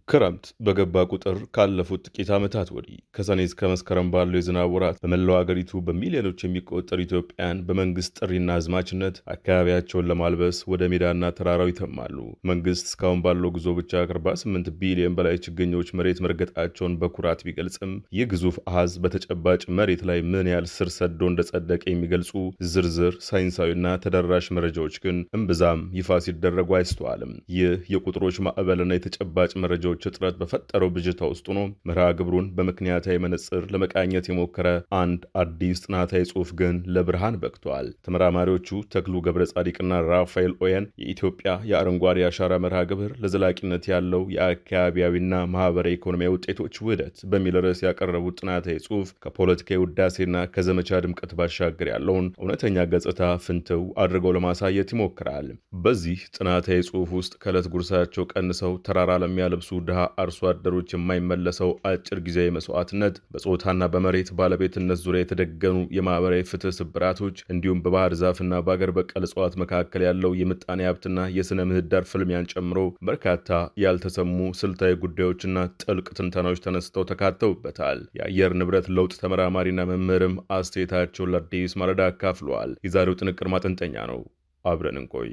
ክረምት በገባ ቁጥር ካለፉት ጥቂት ዓመታት ወዲህ ከሰኔ እስከ መስከረም ባለው የዝናብ ወራት በመላው አገሪቱ በሚሊዮኖች የሚቆጠሩ ኢትዮጵያውያን በመንግስት ጥሪና አዝማችነት አካባቢያቸውን ለማልበስ ወደ ሜዳና ተራራው ይተማሉ። መንግስት እስካሁን ባለው ጉዞ ብቻ 48 ቢሊዮን በላይ ችግኞች መሬት መርገጣቸውን በኩራት ቢገልጽም ይህ ግዙፍ አሃዝ በተጨባጭ መሬት ላይ ምን ያህል ስር ሰዶ እንደጸደቀ የሚገልጹ ዝርዝር ሳይንሳዊና ተደራሽ መረጃዎች ግን እምብዛም ይፋ ሲደረጉ አይስተዋልም። ይህ የቁጥሮች ማዕበልና የተጨባጭ መረጃዎች እጥረት በፈጠረው ብዥታ ውስጥ ሆኖ መርሃ ግብሩን በምክንያታዊ መነጽር ለመቃኘት የሞከረ አንድ አዲስ ጥናታዊ ጽሑፍ ግን ለብርሃን በቅቷል። ተመራማሪዎቹ ተክሉ ገብረ ጻዲቅና ራፋኤል ኦየን የኢትዮጵያ የአረንጓዴ አሻራ መርሃ ግብር ለዘላቂነት ያለው የአካባቢያዊና ማህበራዊ ኢኮኖሚያዊ ውጤቶች ውህደት በሚል ርዕስ ያቀረቡት ጥናታዊ ጽሑፍ ከፖለቲካዊ ውዳሴና ከዘመቻ ድምቀት ባሻገር ያለውን እውነተኛ ገጽታ ፍንትው አድርገው ለማሳየት ይሞክራል። በዚህ ጥናታዊ ጽሑፍ ውስጥ ከዕለት ጉርሳቸው ቀንሰው ተራራ ለሚያለብሱ ድሃ አርሶ አደሮች የማይመለሰው አጭር ጊዜያዊ መስዋዕትነት፣ በጾታና በመሬት ባለቤትነት ዙሪያ የተደገኑ የማህበራዊ ፍትህ ስብራቶች፣ እንዲሁም በባህር ዛፍና በአገር በቀል እጽዋት መካከል ያለው የምጣኔ ሀብትና የሥነ ምህዳር ፍልሚያን ጨምሮ በርካታ ያልተሰሙ ስልታዊ ጉዳዮችና ጥልቅ ትንተናዎች ተነስተው ተካተውበታል። የአየር ንብረት ለውጥ ተመራማሪና መምህርም አስተያየታቸውን ለአዲስ ማለዳ አካፍለዋል። የዛሬው ጥንቅር ማጠንጠኛ ነው። አብረን እንቆይ።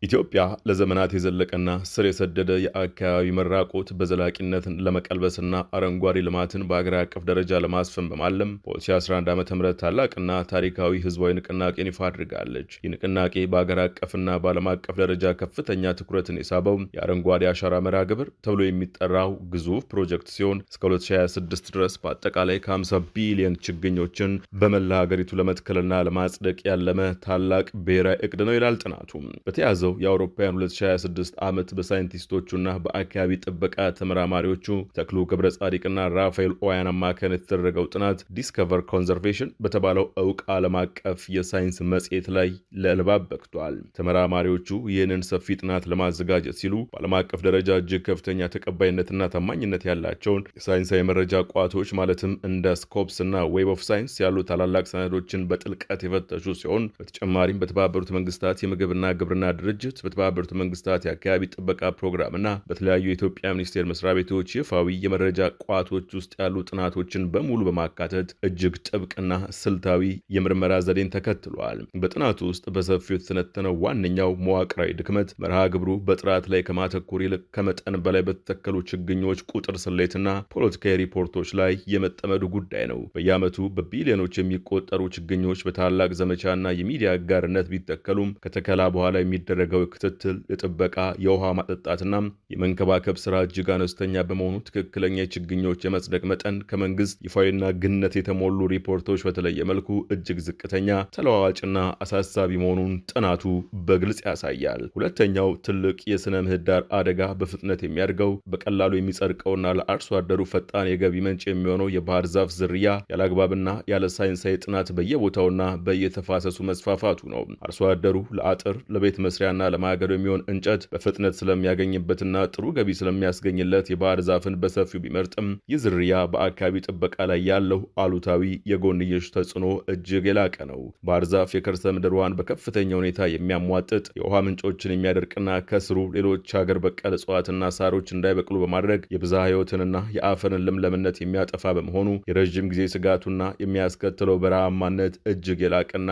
ኢትዮጵያ ለዘመናት የዘለቀና ስር የሰደደ የአካባቢ መራቆት በዘላቂነት ለመቀልበስና አረንጓዴ ልማትን በአገር አቀፍ ደረጃ ለማስፈን በማለም በ2011 ዓ.ም ታላቅና ታሪካዊ ህዝባዊ ንቅናቄን ይፋ አድርጋለች። ይህ ንቅናቄ በአገር አቀፍና በዓለም አቀፍ ደረጃ ከፍተኛ ትኩረትን የሳበው የአረንጓዴ አሻራ መርሃ ግብር ተብሎ የሚጠራው ግዙፍ ፕሮጀክት ሲሆን እስከ 2026 ድረስ በአጠቃላይ ከ50 ቢሊዮን ችግኞችን በመላ ሀገሪቱ ለመትከልና ለማጽደቅ ያለመ ታላቅ ብሔራዊ እቅድ ነው ይላል ጥናቱ። በተያዘው የአውሮፓውያን 2026 ዓመት በሳይንቲስቶቹና በአካባቢ ጥበቃ ተመራማሪዎቹ ተክሉ ገብረ ጻዲቅና ራፋኤል ኦያን አማካይነት የተደረገው ጥናት ዲስከቨር ኮንዘርቬሽን በተባለው ዕውቅ ዓለም አቀፍ የሳይንስ መጽሔት ላይ ለንባብ በቅቷል። ተመራማሪዎቹ ይህንን ሰፊ ጥናት ለማዘጋጀት ሲሉ በዓለም አቀፍ ደረጃ እጅግ ከፍተኛ ተቀባይነትና ታማኝነት ያላቸውን የሳይንሳዊ መረጃ ቋቶች ማለትም እንደ ስኮፕስ እና ዌብ ኦፍ ሳይንስ ያሉ ታላላቅ ሰነዶችን በጥልቀት የፈተሹ ሲሆን በተጨማሪም በተባበሩት መንግስታት የምግብና ግብርና ድርጅት፣ በተባበሩት መንግስታት የአካባቢ ጥበቃ ፕሮግራም እና በተለያዩ የኢትዮጵያ ሚኒስቴር መስሪያ ቤቶች ይፋዊ የመረጃ ቋቶች ውስጥ ያሉ ጥናቶችን በሙሉ በማካተት እጅግ ጥብቅና ስልታዊ የምርመራ ዘዴን ተከትሏል። በጥናቱ ውስጥ በሰፊው የተተነተነው ዋነኛው መዋቅራዊ ድክመት መርሃ ግብሩ በጥራት ላይ ከማተኮር ይልቅ ከመጠን በላይ በተተከሉ ችግኞች ቁጥር ስሌትና ፖለቲካዊ ሪፖርቶች ላይ የመጠመዱ ጉዳይ ነው። በየዓመቱ በቢሊዮኖች የሚቆጠሩ ችግኞች በታላቅ ዘመቻና የሚዲያ አጋርነት ቢተከሉም ከተከላ በኋላ የሚደረገው ክትትል፣ የጥበቃ፣ የውሃ ማጠጣትና የመንከባከብ ስራ እጅግ አነስተኛ በመሆኑ ትክክለኛ የችግኞች የመጽደቅ መጠን ከመንግስት ይፋዊና ግነት የተሞሉ ሪፖርቶች በተለየ መልኩ እጅግ ዝቅተኛ፣ ተለዋዋጭና አሳሳቢ መሆኑን ጥናቱ በግልጽ ያሳያል። ሁለተኛው ትልቅ የሥነ ምህዳር አደጋ በፍጥነት የሚያድገው በቀላሉ የሚጸድቀውና ለአርሶ አደሩ ፈጣን የገቢ ምንጭ የሚሆነው የባህር ዛፍ ዝርያ ያለአግባብና ያለ ሳይንሳዊ ጥናት በየቦታውና በየተፋሰሱ መስፋፋቱ ነው። አርሶ አደሩ ለአጥር፣ ለቤት መስሪያና ለማገዶ የሚሆን እንጨት በፍጥነት ስለሚያገኝበትና ጥሩ ገቢ ስለሚያስገኝለት የባህር ዛፍን በሰፊው ቢመርጥም ይህ ዝርያ በአካባቢ ጥበቃ ላይ ያለው አሉታዊ የጎንዮሽ ተጽዕኖ እጅግ የላቀ ነው። ባህር ዛፍ የከርሰ ምድር ውሃን በከፍተኛ ሁኔታ የሚያሟጥጥ፣ የውሃ ምንጮችን የሚያደርቅና ከስሩ ሌሎች ሀገር በቀል እጽዋትና ሳሮች እንዳይበቅሉ በማድረግ የብዝሃ ሕይወትንና የአፈርን ለምለምነት የሚያጠፋ በመሆኑ የረዥም ጊዜ ስጋቱና የሚያስከትለው በረሃማነት እጅግ የላቀና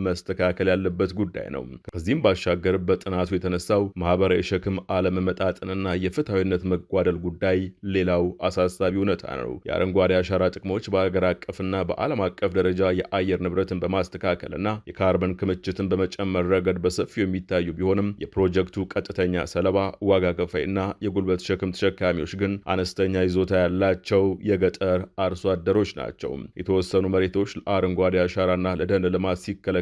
መስተካከል ያለበት ጉዳይ ነው። ከዚህም ባሻገር በጥናቱ የተነሳው ማህበራዊ ሸክም አለመመጣጠንና የፍትሐዊነት መጓደል ጉዳይ ሌላው አሳሳቢ እውነታ ነው። የአረንጓዴ አሻራ ጥቅሞች በአገር አቀፍና በዓለም አቀፍ ደረጃ የአየር ንብረትን በማስተካከልና የካርበን ክምችትን በመጨመር ረገድ በሰፊው የሚታዩ ቢሆንም የፕሮጀክቱ ቀጥተኛ ሰለባ፣ ዋጋ ከፋይና የጉልበት ሸክም ተሸካሚዎች ግን አነስተኛ ይዞታ ያላቸው የገጠር አርሶ አደሮች ናቸው። የተወሰኑ መሬቶች ለአረንጓዴ አሻራና ለደን ልማት ሲከለ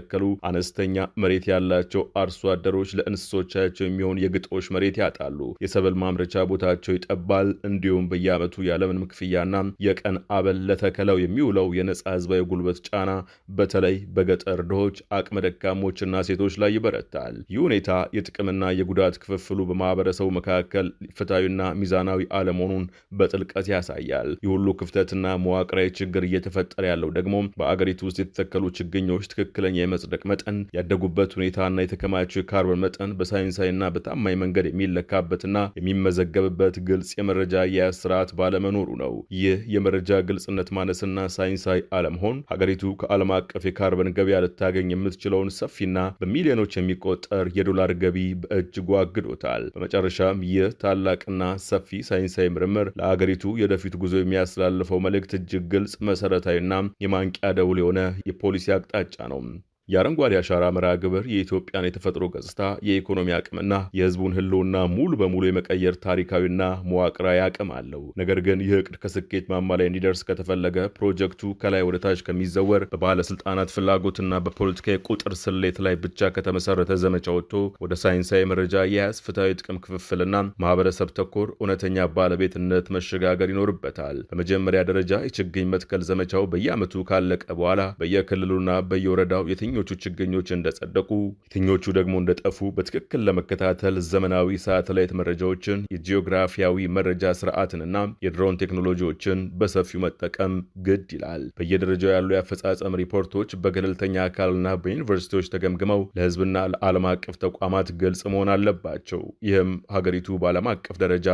አነስተኛ መሬት ያላቸው አርሶ አደሮች ለእንስሶቻቸው የሚሆን የግጦሽ መሬት ያጣሉ። የሰብል ማምረቻ ቦታቸው ይጠባል። እንዲሁም በየዓመቱ ያለምንም ክፍያና የቀን አበል ለተከለው የሚውለው የነጻ ህዝባዊ ጉልበት ጫና በተለይ በገጠር ድሆች፣ አቅመ ደካሞችና ሴቶች ላይ ይበረታል። ይህ ሁኔታ የጥቅምና የጉዳት ክፍፍሉ በማህበረሰቡ መካከል ፍትሐዊና ሚዛናዊ አለመሆኑን በጥልቀት ያሳያል። ይህ ሁሉ ክፍተትና መዋቅራዊ ችግር እየተፈጠረ ያለው ደግሞ በአገሪቱ ውስጥ የተተከሉ ችግኞች ትክክለኛ የመጽደቅ መጠን ያደጉበት ሁኔታና የተከማቸው የካርቦን መጠን በሳይንሳዊና በታማኝ መንገድ የሚለካበትና የሚመዘገብበት ግልጽ የመረጃ አያያዝ ስርዓት ባለመኖሩ ነው። ይህ የመረጃ ግልጽነት ማነስና ሳይንሳዊ አለመሆን ሀገሪቱ ከዓለም አቀፍ የካርበን ገበያ ልታገኝ የምትችለውን ሰፊና በሚሊዮኖች የሚቆጠር የዶላር ገቢ በእጅጉ አግዶታል። በመጨረሻም ይህ ታላቅና ሰፊ ሳይንሳዊ ምርምር ለሀገሪቱ የወደፊት ጉዞ የሚያስተላልፈው መልእክት እጅግ ግልጽ፣ መሰረታዊና የማንቂያ ደውል የሆነ የፖሊሲ አቅጣጫ ነው። የአረንጓዴ አሻራ መርሃ ግብር የኢትዮጵያን የተፈጥሮ ገጽታ፣ የኢኮኖሚ አቅምና የሕዝቡን ህልውና ሙሉ በሙሉ የመቀየር ታሪካዊና መዋቅራዊ አቅም አለው። ነገር ግን ይህ እቅድ ከስኬት ማማ ላይ እንዲደርስ ከተፈለገ ፕሮጀክቱ ከላይ ወደ ታች ከሚዘወር በባለስልጣናት ፍላጎትና በፖለቲካዊ ቁጥር ስሌት ላይ ብቻ ከተመሰረተ ዘመቻ ወጥቶ ወደ ሳይንሳዊ መረጃ አያያዝ፣ ፍትሐዊ ጥቅም ክፍፍልና ማህበረሰብ ተኮር እውነተኛ ባለቤትነት መሸጋገር ይኖርበታል። በመጀመሪያ ደረጃ የችግኝ መትከል ዘመቻው በየዓመቱ ካለቀ በኋላ በየክልሉና በየወረዳው የትኞቹ ችግኞች እንደጸደቁ የትኞቹ ደግሞ እንደጠፉ በትክክል ለመከታተል ዘመናዊ ሳተላይት መረጃዎችን፣ የጂኦግራፊያዊ መረጃ ስርዓትንና የድሮን ቴክኖሎጂዎችን በሰፊው መጠቀም ግድ ይላል። በየደረጃው ያሉ የአፈጻጸም ሪፖርቶች በገለልተኛ አካልና በዩኒቨርሲቲዎች ተገምግመው ለህዝብና ለዓለም አቀፍ ተቋማት ግልጽ መሆን አለባቸው። ይህም ሀገሪቱ በዓለም አቀፍ ደረጃ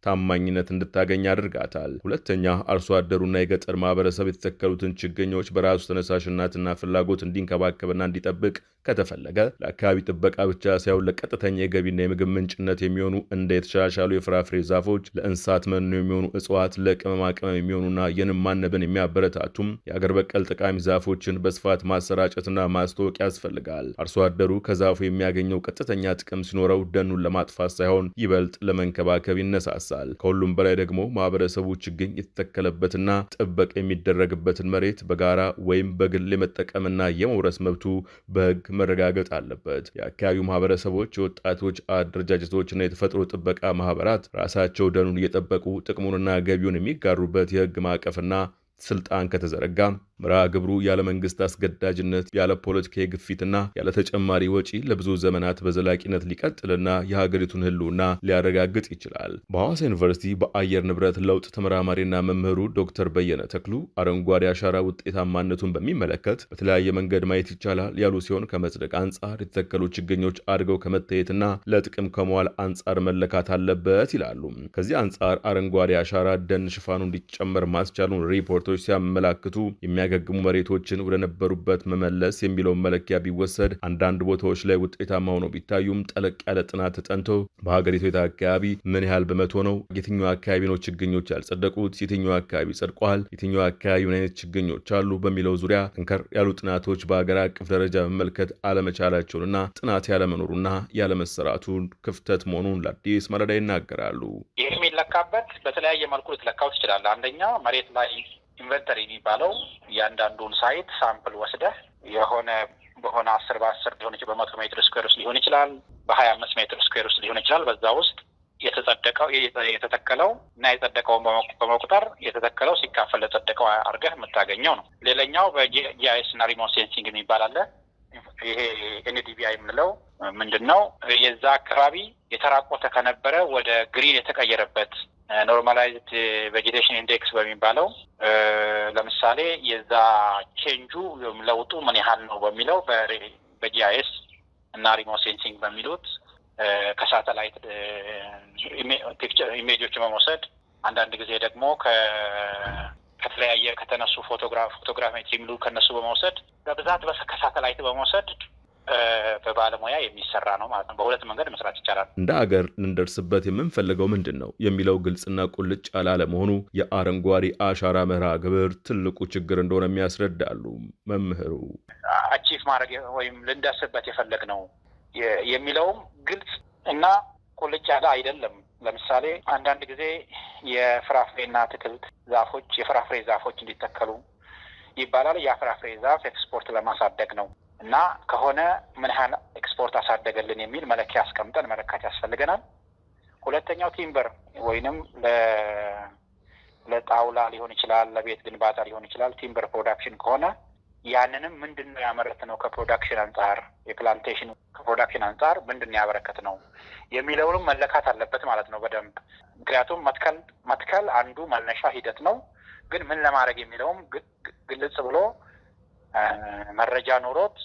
ታማኝነት እንድታገኝ አድርጋታል። ሁለተኛ፣ አርሶ አደሩና የገጠር ማህበረሰብ የተተከሉትን ችግኞች በራሱ ተነሳሽነትና ፍላጎት እንዲንከባከብና እንዲጠብቅ ከተፈለገ ለአካባቢ ጥበቃ ብቻ ሳይሆን ለቀጥተኛ የገቢና የምግብ ምንጭነት የሚሆኑ እንደ የተሻሻሉ የፍራፍሬ ዛፎች፣ ለእንስሳት መኖ የሚሆኑ እጽዋት፣ ለቅመማ ቅመም የሚሆኑና የንብ ማነብን የሚያበረታቱም የአገር በቀል ጠቃሚ ዛፎችን በስፋት ማሰራጨትና ማስተዋወቅ ያስፈልጋል። አርሶ አደሩ ከዛፉ የሚያገኘው ቀጥተኛ ጥቅም ሲኖረው ደኑን ለማጥፋት ሳይሆን ይበልጥ ለመንከባከብ ይነሳሳል። ከሁሉም በላይ ደግሞ ማህበረሰቡ ችግኝ የተተከለበትና ጥበቃ የሚደረግበትን መሬት በጋራ ወይም በግል የመጠቀምና የመውረስ መብቱ በሕግ መረጋገጥ አለበት። የአካባቢው ማህበረሰቦች፣ የወጣቶች አደረጃጀቶችና የተፈጥሮ ጥበቃ ማህበራት ራሳቸው ደኑን እየጠበቁ ጥቅሙንና ገቢውን የሚጋሩበት የሕግ ማዕቀፍና ስልጣን ከተዘረጋ መርሃ ግብሩ ያለ መንግስት አስገዳጅነት፣ ያለ ፖለቲካዊ ግፊትና ያለ ተጨማሪ ወጪ ለብዙ ዘመናት በዘላቂነት ሊቀጥልና የሀገሪቱን ህልውና ሊያረጋግጥ ይችላል። በሐዋሳ ዩኒቨርሲቲ በአየር ንብረት ለውጥ ተመራማሪና መምህሩ ዶክተር በየነ ተክሉ አረንጓዴ አሻራ ውጤታማነቱን በሚመለከት በተለያየ መንገድ ማየት ይቻላል ያሉ ሲሆን ከመጽደቅ አንጻር የተተከሉ ችግኞች አድገው ከመታየትና ለጥቅም ከመዋል አንጻር መለካት አለበት ይላሉ። ከዚህ አንጻር አረንጓዴ አሻራ ደን ሽፋኑ እንዲጨመር ማስቻሉን ሪፖርቶች ሲያመላክቱ የሚያገግሙ መሬቶችን ወደ ነበሩበት መመለስ የሚለውን መለኪያ ቢወሰድ አንዳንድ ቦታዎች ላይ ውጤታማ ሆነው ቢታዩም ጠለቅ ያለ ጥናት ተጠንቶ በሀገሪቱ አካባቢ ምን ያህል በመቶ ነው፣ የትኛው አካባቢ ነው ችግኞች ያልጸደቁት፣ የትኛው አካባቢ ጸድቋል፣ የትኛው አካባቢ ምን አይነት ችግኞች አሉ በሚለው ዙሪያ ጠንከር ያሉ ጥናቶች በሀገር አቀፍ ደረጃ መመልከት አለመቻላቸውንና ጥናት ያለመኖሩና ያለመሰራቱን ክፍተት መሆኑን ለአዲስ ማለዳ ይናገራሉ። ይህ የሚለካበት በተለያየ መልኩ ልትለካው ትችላለህ። አንደኛ መሬት ላይ ኢንቨንተሪ የሚባለው እያንዳንዱን ሳይት ሳምፕል ወስደህ በሆነ 10 በ10 ሊሆን ይችላል፣ በ100 ሜትር ስኩዌር ውስጥ ሊሆን ይችላል፣ በ25 ሜትር ስኩዌር ውስጥ ሊሆን ይችላል። በዛ ውስጥ የተተከለው እና የጸደቀውን በመቁጠር የተተከለው ሲካፈል ለጸደቀው አድርገህ የምታገኘው ነው። ሌላኛው በጂአይኤስ እና ሪሞት ሴንሲንግ የሚባል አለ። ይሄ ኤንዲቪአይ የምንለው ምንድነው? የዛ አካባቢ የተራቆተ ከነበረ ወደ ግሪን የተቀየረበት ኖርማላይዝድ ቬጂቴሽን ኢንዴክስ በሚባለው ለምሳሌ የዛ ቼንጁ ለውጡ ምን ያህል ነው በሚለው በጂአይኤስ እና ሪሞት ሴንሲንግ በሚሉት ከሳተላይት ኢሜጆች በመውሰድ አንዳንድ ጊዜ ደግሞ ከተለያየ ከተነሱ ፎቶግራሜትሪ የሚሉ ከነሱ በመውሰድ በብዛት ከሳተላይት በመውሰድ በባለሙያ የሚሰራ ነው ማለት ነው። በሁለት መንገድ መስራት ይቻላል። እንደ ሀገር ልንደርስበት የምንፈልገው ምንድን ነው የሚለው ግልጽና ቁልጭ ያላለመሆኑ የአረንጓዴ አሻራ መርሃ ግብር ትልቁ ችግር እንደሆነ የሚያስረዳሉ መምህሩ። አቺቭ ማድረግ ወይም ልንደርስበት የፈለግነው የሚለውም ግልጽ እና ቁልጭ ያለ አይደለም። ለምሳሌ አንዳንድ ጊዜ የፍራፍሬና አትክልት ዛፎች የፍራፍሬ ዛፎች እንዲተከሉ ይባላል። የፍራፍሬ ዛፍ ኤክስፖርት ለማሳደግ ነው እና ከሆነ ምን ያህል ኤክስፖርት አሳደገልን የሚል መለኪያ አስቀምጠን መለካት ያስፈልገናል። ሁለተኛው ቲምበር ወይንም ለጣውላ ሊሆን ይችላል፣ ለቤት ግንባታ ሊሆን ይችላል። ቲምበር ፕሮዳክሽን ከሆነ ያንንም ምንድነው ያመረትነው ከፕሮዳክሽን አንጻር የፕላንቴሽን ከፕሮዳክሽን አንጻር ምንድነው ያበረከትነው የሚለውንም መለካት አለበት ማለት ነው በደንብ። ምክንያቱም መትከል አንዱ መነሻ ሂደት ነው፣ ግን ምን ለማድረግ የሚለውም ግልጽ ብሎ መረጃ ኖሮት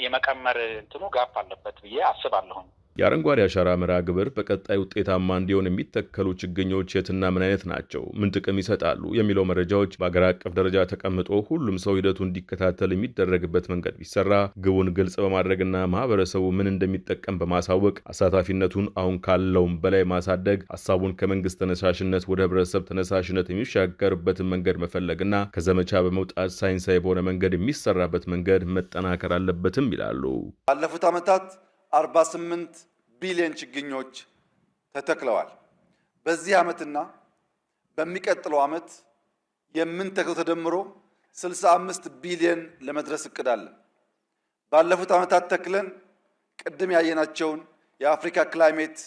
የመቀመር እንትኑ ጋፕ አለበት ብዬ አስባለሁ። የአረንጓዴ አሻራ መርሃ ግብር በቀጣይ ውጤታማ እንዲሆን የሚተከሉ ችግኞች የትና ምን አይነት ናቸው፣ ምን ጥቅም ይሰጣሉ የሚለው መረጃዎች በአገር አቀፍ ደረጃ ተቀምጦ ሁሉም ሰው ሂደቱ እንዲከታተል የሚደረግበት መንገድ ቢሰራ ግቡን ግልጽ በማድረግና ማህበረሰቡ ምን እንደሚጠቀም በማሳወቅ አሳታፊነቱን አሁን ካለውም በላይ ማሳደግ፣ ሀሳቡን ከመንግስት ተነሳሽነት ወደ ህብረተሰብ ተነሳሽነት የሚሻገርበትን መንገድ መፈለግና ከዘመቻ በመውጣት ሳይንሳዊ በሆነ መንገድ የሚሰራበት መንገድ መጠናከር አለበትም ይላሉ። ባለፉት ዓመታት 48 ቢሊዮን ችግኞች ተተክለዋል። በዚህ ዓመትና በሚቀጥለው ዓመት የምንተክለው ተደምሮ 65 ቢሊዮን ለመድረስ እቅድ አለ። ባለፉት ዓመታት ተክለን ቅድም ያየናቸውን የአፍሪካ ክላይሜት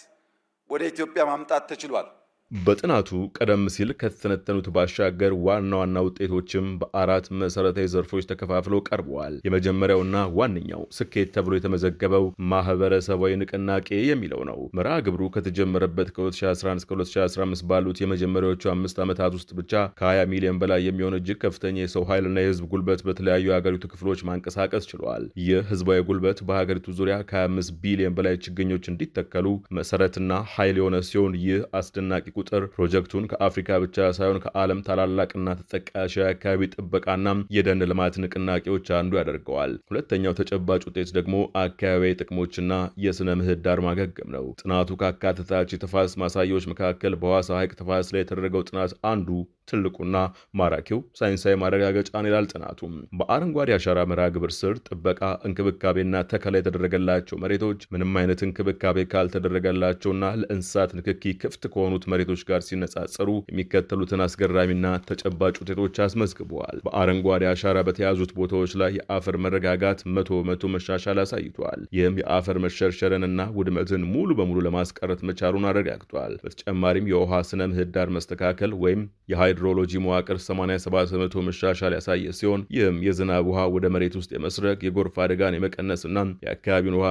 ወደ ኢትዮጵያ ማምጣት ተችሏል። በጥናቱ ቀደም ሲል ከተነተኑት ባሻገር ዋና ዋና ውጤቶችም በአራት መሰረታዊ ዘርፎች ተከፋፍለው ቀርበዋል። የመጀመሪያውና ዋነኛው ስኬት ተብሎ የተመዘገበው ማህበረሰባዊ ንቅናቄ የሚለው ነው። መርሃ ግብሩ ከተጀመረበት ከ2011 እስከ 2015 ባሉት የመጀመሪያዎቹ 5 ዓመታት ውስጥ ብቻ ከ20 ሚሊዮን በላይ የሚሆን እጅግ ከፍተኛ የሰው ኃይልና የህዝብ ጉልበት በተለያዩ የሀገሪቱ ክፍሎች ማንቀሳቀስ ችሏል። ይህ ህዝባዊ ጉልበት በሀገሪቱ ዙሪያ ከ25 ቢሊዮን በላይ ችግኞች እንዲተከሉ መሰረትና ኃይል የሆነ ሲሆን ይህ አስደናቂ ቁጥር ፕሮጀክቱን ከአፍሪካ ብቻ ሳይሆን ከዓለም ታላላቅና ተጠቃሽ የአካባቢ ጥበቃና የደን ልማት ንቅናቄዎች አንዱ ያደርገዋል። ሁለተኛው ተጨባጭ ውጤት ደግሞ አካባቢያዊ ጥቅሞችና የስነ ምህዳር ማገገም ነው። ጥናቱ ካካተታቸው የተፋሰስ ማሳያዎች መካከል በሐዋሳ ሐይቅ ተፋሰስ ላይ የተደረገው ጥናት አንዱ ትልቁና ማራኪው ሳይንሳዊ ማረጋገጫን ይላል ጥናቱ። በአረንጓዴ አሻራ መርሃ ግብር ስር ጥበቃ፣ እንክብካቤና ተከላ የተደረገላቸው መሬቶች ምንም አይነት እንክብካቤ ካልተደረገላቸውና ለእንስሳት ንክኪ ክፍት ከሆኑት መሬቶች ጋር ሲነጻጸሩ የሚከተሉትን አስገራሚና ተጨባጭ ውጤቶች አስመዝግበዋል። በአረንጓዴ አሻራ በተያዙት ቦታዎች ላይ የአፈር መረጋጋት 100% መሻሻል አሳይቷል። ይህም የአፈር መሸርሸርንና ውድመትን ሙሉ በሙሉ ለማስቀረት መቻሉን አረጋግጧል። በተጨማሪም የውሃ ስነ ምህዳር መስተካከል ወይም የሃይድሮሎጂ መዋቅር 87% መሻሻል ያሳየ ሲሆን ይህም የዝናብ ውሃ ወደ መሬት ውስጥ የመስረግ የጎርፍ አደጋን የመቀነስና የአካባቢውን ውሃ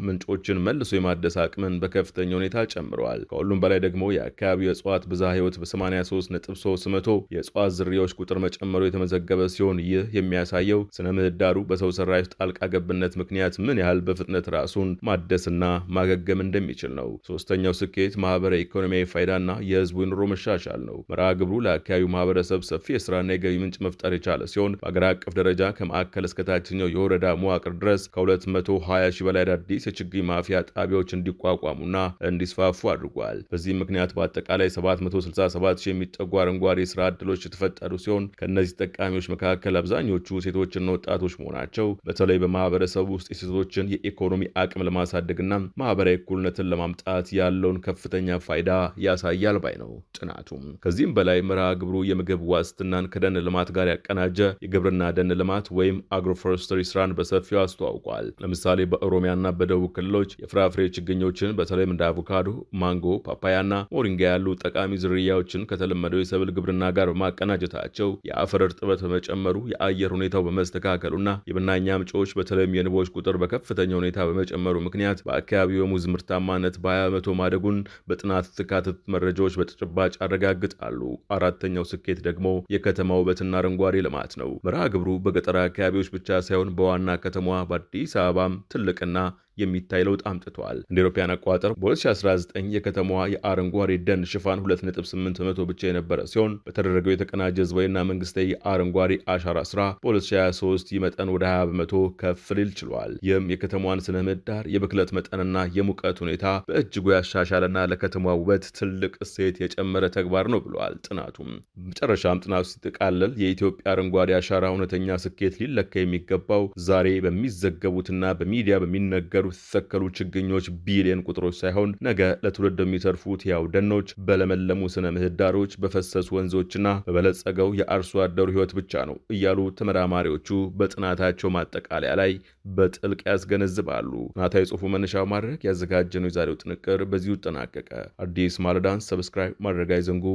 ምንጮችን መልሶ የማደስ አቅምን በከፍተኛ ሁኔታ ጨምረዋል። ከሁሉም በላይ ደግሞ የአካባቢው የእጽዋት ብዝሃ ህይወት በ83.3% የእጽዋት ዝርያዎች ቁጥር መጨመሩ የተመዘገበ ሲሆን ይህ የሚያሳየው ስነ ምህዳሩ በሰው ሰራሽ ጣልቃ ገብነት ምክንያት ምን ያህል በፍጥነት ራሱን ማደስና ማገገም እንደሚችል ነው። ሶስተኛው ስኬት ማህበራዊ ኢኮኖሚያዊ ፋይዳና የህዝቡ ኑሮ መሻሻል ነው። መርሃ ግብሩ ለአካባቢው ማህበረሰብ ሰፊ የስራና የገቢ ምንጭ መፍጠር የቻለ ሲሆን በአገር አቀፍ ደረጃ ከማዕከል እስከ ታችኛው የወረዳ መዋቅር ድረስ ከ220 ሺህ በላይ አዳዲስ የችግኝ ማፍያ ጣቢያዎች እንዲቋቋሙና እንዲስፋፉ አድርጓል። በዚህ ምክንያት በአጠቃላይ 767 ሺህ የሚጠጉ አረንጓዴ የስራ ዕድሎች የተፈጠሩ ሲሆን ከእነዚህ ተጠቃሚዎች መካከል አብዛኞቹ ሴቶችና ወጣቶች መሆናቸው በተለይ በማህበረሰቡ ውስጥ የሴቶችን የኢኮኖሚ አቅም ለማሳደግና ማህበራዊ እኩልነትን ለማምጣት ያለውን ከፍተኛ ፋይዳ ያሳያል ባይ ነው ጥናቱ። ከዚህም በላይ መርሃ ግብሩ የምግብ ዋስትናን ከደን ልማት ጋር ያቀናጀ የግብርና ደን ልማት ወይም አግሮፎረስትሪ ስራን በሰፊው አስተዋውቋል። ለምሳሌ በኦሮሚያና በደቡብ ክልሎች የፍራፍሬ ችግኞችን በተለይም እንደ አቮካዶ፣ ማንጎ፣ ፓፓያና ሞሪንጋ ያሉ ጠቃሚ ዝርያዎችን ከተለመደው የሰብል ግብርና ጋር በማቀናጀታቸው የአፈር እርጥበት በመጨመሩ የአየር ሁኔታው በመስተካከሉና የብናኛ ምንጮች በተለይም የንቦች ቁጥር በከፍተኛ ሁኔታ በመጨመሩ ምክንያት በአካባቢው የሙዝ ምርታማነት በ20% ማደጉን በጥናት የተካተቱት መረጃዎች በተጨባጭ አረጋግጣሉ። አራተኛው ስኬት ደግሞ የከተማ ውበትና አረንጓዴ ልማት ነው። መርሃ ግብሩ በገጠር አካባቢዎች ብቻ ሳይሆን በዋና ከተማዋ በአዲስ አበባም ትልቅና የሚታይ ለውጥ አምጥቷል። እንደ አውሮፓውያን አቆጣጠር በ2019 የከተማዋ የአረንጓዴ ደን ሽፋን 2.8% ብቻ የነበረ ሲሆን በተደረገው የተቀናጀ ህዝባዊና መንግስታዊ የአረንጓዴ አሻራ ስራ በ2023 መጠን ወደ 20% ከፍ ሊል ችሏል። ይህም የከተማዋን ስነ ምህዳር፣ የብክለት መጠንና የሙቀት ሁኔታ በእጅጉ ያሻሻለና ለከተማዋ ውበት ትልቅ እሴት የጨመረ ተግባር ነው ብለዋል ጥናቱም። መጨረሻም ጥናቱ ሲጠቃለል የኢትዮጵያ አረንጓዴ አሻራ እውነተኛ ስኬት ሊለካ የሚገባው ዛሬ በሚዘገቡትና በሚዲያ በሚነገሩ የተተከሉ ችግኞች ቢሊዮን ቁጥሮች ሳይሆን ነገ ለትውልድ የሚተርፉት ያው ደኖች፣ በለመለሙ ስነ ምህዳሮች፣ በፈሰሱ ወንዞችና በበለጸገው የአርሶ አደሩ ህይወት ብቻ ነው እያሉ ተመራማሪዎቹ በጥናታቸው ማጠቃለያ ላይ በጥልቅ ያስገነዝባሉ። ጥናታዊ ጽሑፉ መነሻ ማድረግ ያዘጋጀነው የዛሬው ጥንቅር በዚሁ ተጠናቀቀ። አዲስ ማለዳን ሰብስክራይብ ማድረግ አይዘንጉ።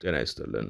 ጤና ይስጥልን።